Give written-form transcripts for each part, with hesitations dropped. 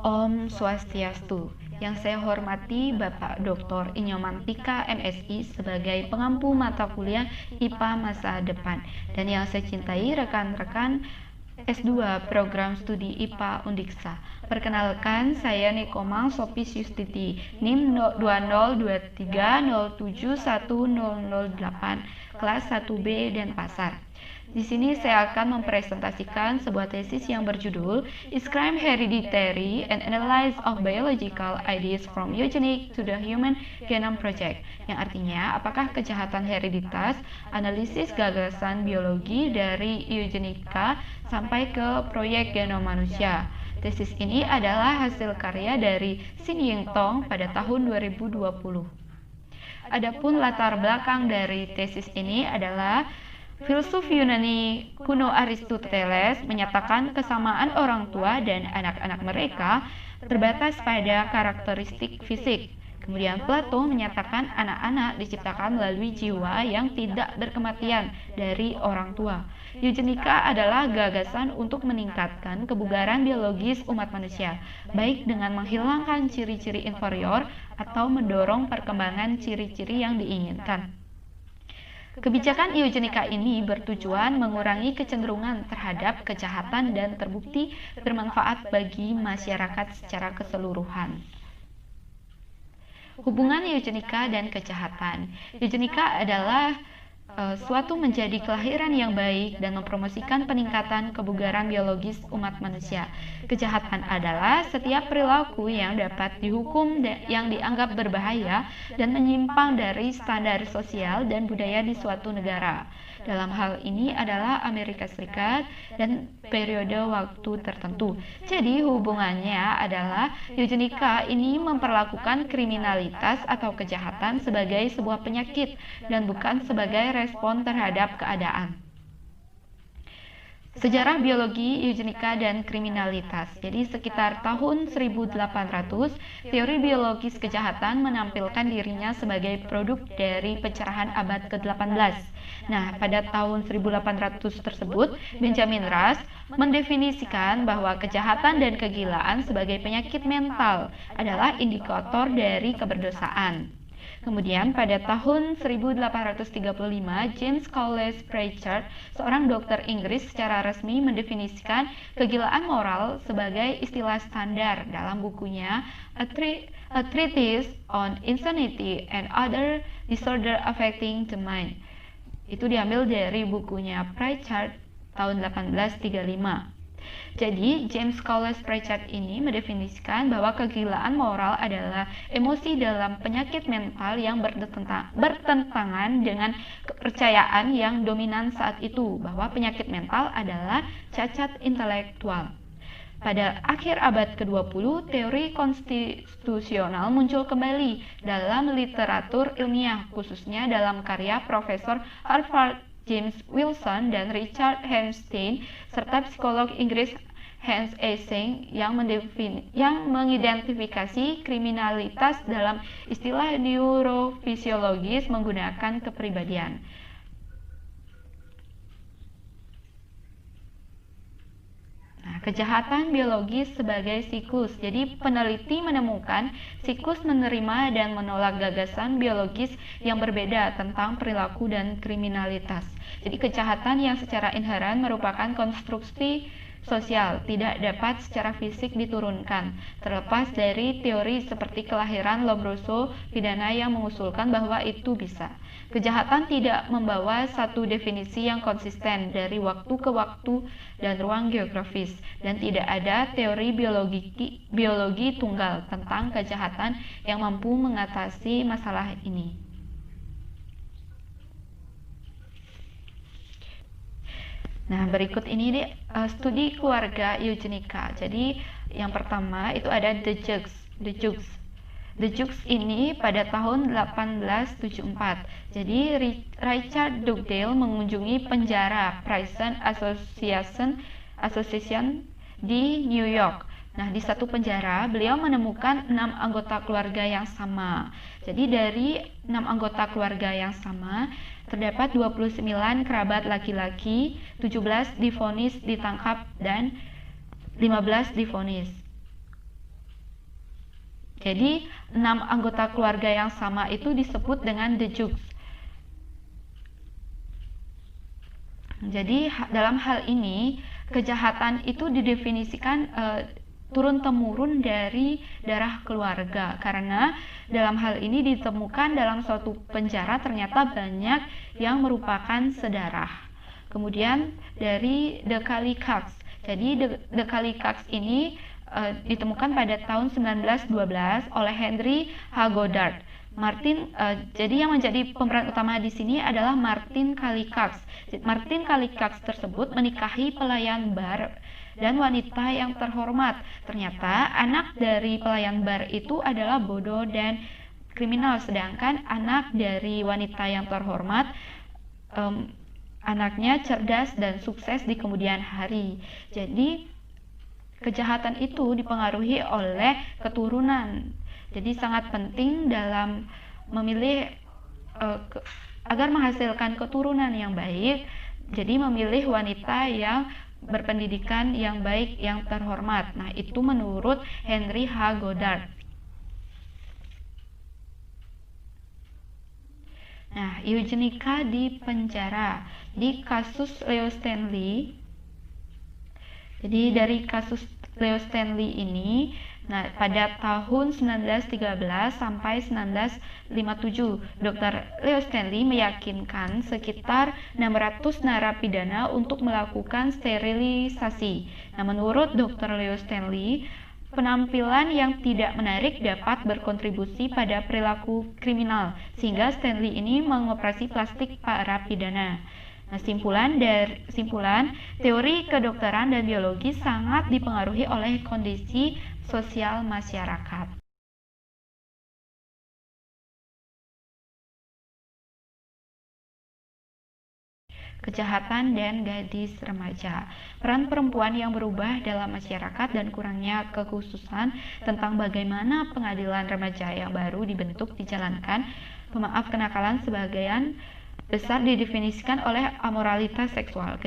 Om Swastiastu. Yang saya hormati Bapak Dr. Inyomantika MSI sebagai pengampu mata kuliah IPA masa depan, dan yang saya cintai rekan-rekan S2 Program Studi IPA Undiksa. Perkenalkan, saya Nikomang Sopis Yustiti, NIM 2023071008, kelas 1B Denpasar. Di sini saya akan mempresentasikan sebuah tesis yang berjudul Is Crime Hereditary? An Analysis of Biological Ideas from Eugenics to the Human Genome Project, yang artinya apakah kejahatan hereditas, analisis gagasan biologi dari eugenika sampai ke proyek genom manusia. Tesis ini adalah hasil karya dari Sin Ying Tong pada tahun 2020. Adapun latar belakang dari tesis ini adalah filsuf Yunani kuno Aristoteles menyatakan kesamaan orang tua dan anak-anak mereka terbatas pada karakteristik fisik. Kemudian Plato menyatakan anak-anak diciptakan melalui jiwa yang tidak berkematian dari orang tua. Eugenika adalah gagasan untuk meningkatkan kebugaran biologis umat manusia, baik dengan menghilangkan ciri-ciri inferior atau mendorong perkembangan ciri-ciri yang diinginkan. Kebijakan eugenika ini bertujuan mengurangi kecenderungan terhadap kejahatan dan terbukti bermanfaat bagi masyarakat secara keseluruhan. Hubungan eugenika dan kejahatan. Eugenika adalah suatu menjadi kelahiran yang baik dan mempromosikan peningkatan kebugaran biologis umat manusia. Kejahatan adalah setiap perilaku yang dapat dihukum yang dianggap berbahaya dan menyimpang dari standar sosial dan budaya di suatu negara. Dalam hal ini adalah Amerika Serikat dan periode waktu tertentu. Jadi hubungannya adalah eugenika ini memperlakukan kriminalitas atau kejahatan sebagai sebuah penyakit dan bukan sebagai respon terhadap keadaan. Sejarah biologi, eugenika, dan kriminalitas. Jadi sekitar tahun 1800, teori biologis kejahatan menampilkan dirinya sebagai produk dari pencerahan abad ke-18. Nah, pada tahun 1800 tersebut, Benjamin Rush mendefinisikan bahwa kejahatan dan kegilaan sebagai penyakit mental adalah indikator dari keberdosaan. Kemudian pada tahun 1835, James Cowles Pritchard, seorang dokter Inggris, secara resmi mendefinisikan kegilaan moral sebagai istilah standar dalam bukunya A Treatise on Insanity and Other Disorder Affecting the Mind. Itu diambil dari bukunya Pritchard tahun 1835. Jadi, James Cowles Pritchard ini mendefinisikan bahwa kegilaan moral adalah emosi dalam penyakit mental yang bertentangan dengan kepercayaan yang dominan saat itu, bahwa penyakit mental adalah cacat intelektual. Pada akhir abad ke-20, teori konstitusional muncul kembali dalam literatur ilmiah, khususnya dalam karya Profesor Harvard James Wilson dan Richard Herrnstein, serta psikolog Inggris Hans Eysenck yang mengidentifikasi kriminalitas dalam istilah neurofisiologis menggunakan kepribadian. Nah, kejahatan biologis sebagai siklus. Jadi peneliti menemukan siklus menerima dan menolak gagasan biologis yang berbeda tentang perilaku dan kriminalitas. Jadi kejahatan yang secara inheren merupakan konstruksi sosial, tidak dapat secara fisik diturunkan, terlepas dari teori seperti kelahiran Lombroso pidana yang mengusulkan bahwa itu bisa. Kejahatan tidak membawa satu definisi yang konsisten dari waktu ke waktu dan ruang geografis, dan tidak ada teori biologi tunggal tentang kejahatan yang mampu mengatasi masalah ini. Nah, berikut ini studi keluarga eugenika. Jadi, yang pertama itu ada The Jukes. The Jukes ini pada tahun 1874. Jadi, Richard Dugdale mengunjungi penjara Prison Association di New York. Nah, di satu penjara, beliau menemukan 6 anggota keluarga yang sama. Jadi, dari 6 anggota keluarga yang sama, terdapat 29 kerabat laki-laki, 17 divonis ditangkap, dan 15 divonis. Jadi 6 anggota keluarga yang sama itu disebut dengan the Jukes. Jadi dalam hal ini kejahatan itu didefinisikan turun-temurun dari darah keluarga, karena dalam hal ini ditemukan dalam suatu penjara ternyata banyak yang merupakan sedarah. Kemudian dari The Kallikaks. Jadi The Kallikaks ini ditemukan pada tahun 1912 oleh Henry H. Goddard. Jadi yang menjadi pemeran utama di sini adalah Martin Kallikaks. Martin Kallikaks tersebut menikahi pelayan bar dan wanita yang terhormat. Ternyata anak dari pelayan bar itu adalah bodoh dan kriminal, sedangkan anak dari wanita yang terhormat anaknya cerdas dan sukses di kemudian hari. Jadi kejahatan itu dipengaruhi oleh keturunan. Jadi sangat penting dalam memilih agar menghasilkan keturunan yang baik. Jadi memilih wanita yang berpendidikan yang baik, yang terhormat. Nah, itu menurut Henry H. Goddard. Nah, eugenika di penjara. Di kasus Leo Stanley. Jadi dari kasus Leo Stanley ini, nah, pada tahun 1913 sampai 1957, Dr. Leo Stanley meyakinkan sekitar 600 narapidana untuk melakukan sterilisasi. Nah, menurut Dr. Leo Stanley, penampilan yang tidak menarik dapat berkontribusi pada perilaku kriminal, sehingga Stanley ini mengoperasi plastik para pidana. Nah, simpulan teori kedokteran dan biologi sangat dipengaruhi oleh kondisi sosial masyarakat. Kejahatan dan gadis remaja. Peran perempuan yang berubah dalam masyarakat dan kurangnya kekhususan tentang bagaimana pengadilan remaja yang baru dibentuk dijalankan. Pemaaf kenakalan sebagian besar didefinisikan oleh amoralitas seksual.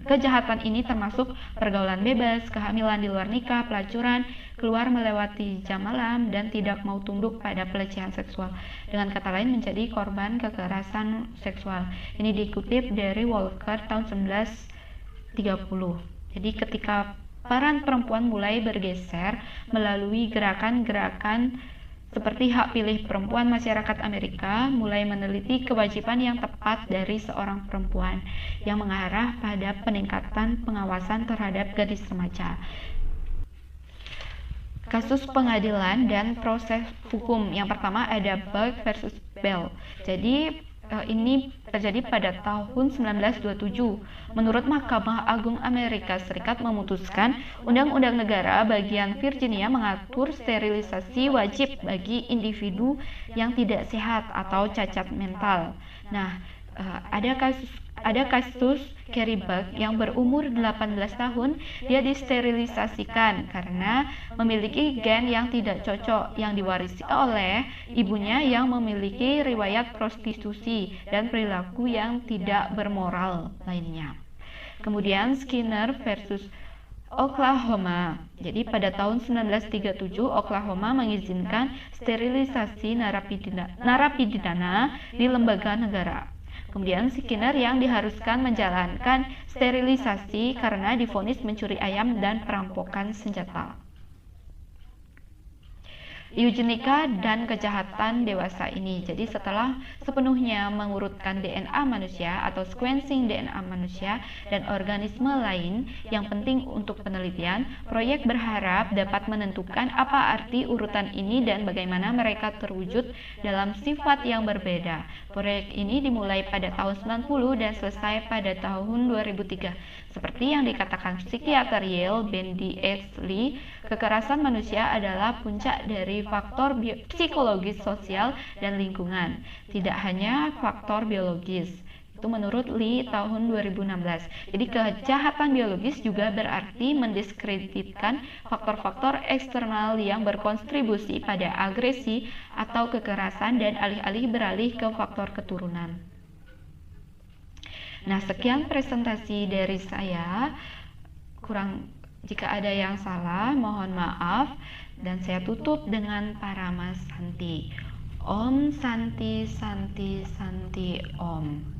Kejahatan ini termasuk pergaulan bebas, kehamilan di luar nikah, pelacuran, keluar melewati jam malam, dan tidak mau tunduk pada pelecehan seksual. Dengan kata lain, menjadi korban kekerasan seksual. Ini dikutip dari Walker tahun 1930. Jadi ketika peran perempuan mulai bergeser melalui gerakan-gerakan seperti hak pilih perempuan, masyarakat Amerika mulai meneliti kewajiban yang tepat dari seorang perempuan yang mengarah pada peningkatan pengawasan terhadap gadis remaja. Kasus pengadilan dan proses hukum. Yang pertama ada Burke versus Bell. Jadi ini terjadi pada tahun 1927. Menurut Mahkamah Agung Amerika Serikat memutuskan Undang-Undang Negara bagian Virginia mengatur sterilisasi wajib bagi individu yang tidak sehat atau cacat mental. Nah, ada kasus Carrie Buck yang berumur 18 tahun, dia disterilisasikan karena memiliki gen yang tidak cocok yang diwarisi oleh ibunya yang memiliki riwayat prostitusi dan perilaku yang tidak bermoral lainnya. Kemudian Skinner versus Oklahoma. Jadi pada tahun 1937 Oklahoma mengizinkan sterilisasi narapidana di lembaga negara. Kemudian Skinner yang diharuskan menjalankan sterilisasi karena divonis mencuri ayam dan perampokan senjata. Eugenika dan kejahatan dewasa ini. Jadi setelah sepenuhnya mengurutkan DNA manusia atau sequencing DNA manusia dan organisme lain yang penting untuk penelitian, proyek berharap dapat menentukan apa arti urutan ini dan bagaimana mereka terwujud dalam sifat yang berbeda. Proyek ini dimulai pada tahun 90 dan selesai pada tahun 2003. Seperti yang dikatakan psikiater Yale, Bendy H. Lee, kekerasan manusia adalah puncak dari faktor psikologis, sosial, dan lingkungan, tidak hanya faktor biologis. Itu menurut Lee tahun 2016. Jadi kejahatan biologis juga berarti mendiskreditkan faktor-faktor eksternal yang berkontribusi pada agresi atau kekerasan dan alih-alih beralih ke faktor keturunan. Nah, sekian presentasi dari saya. Jika ada yang salah, mohon maaf, dan saya tutup dengan Parama Santi. Om Santi Santi Santi Om.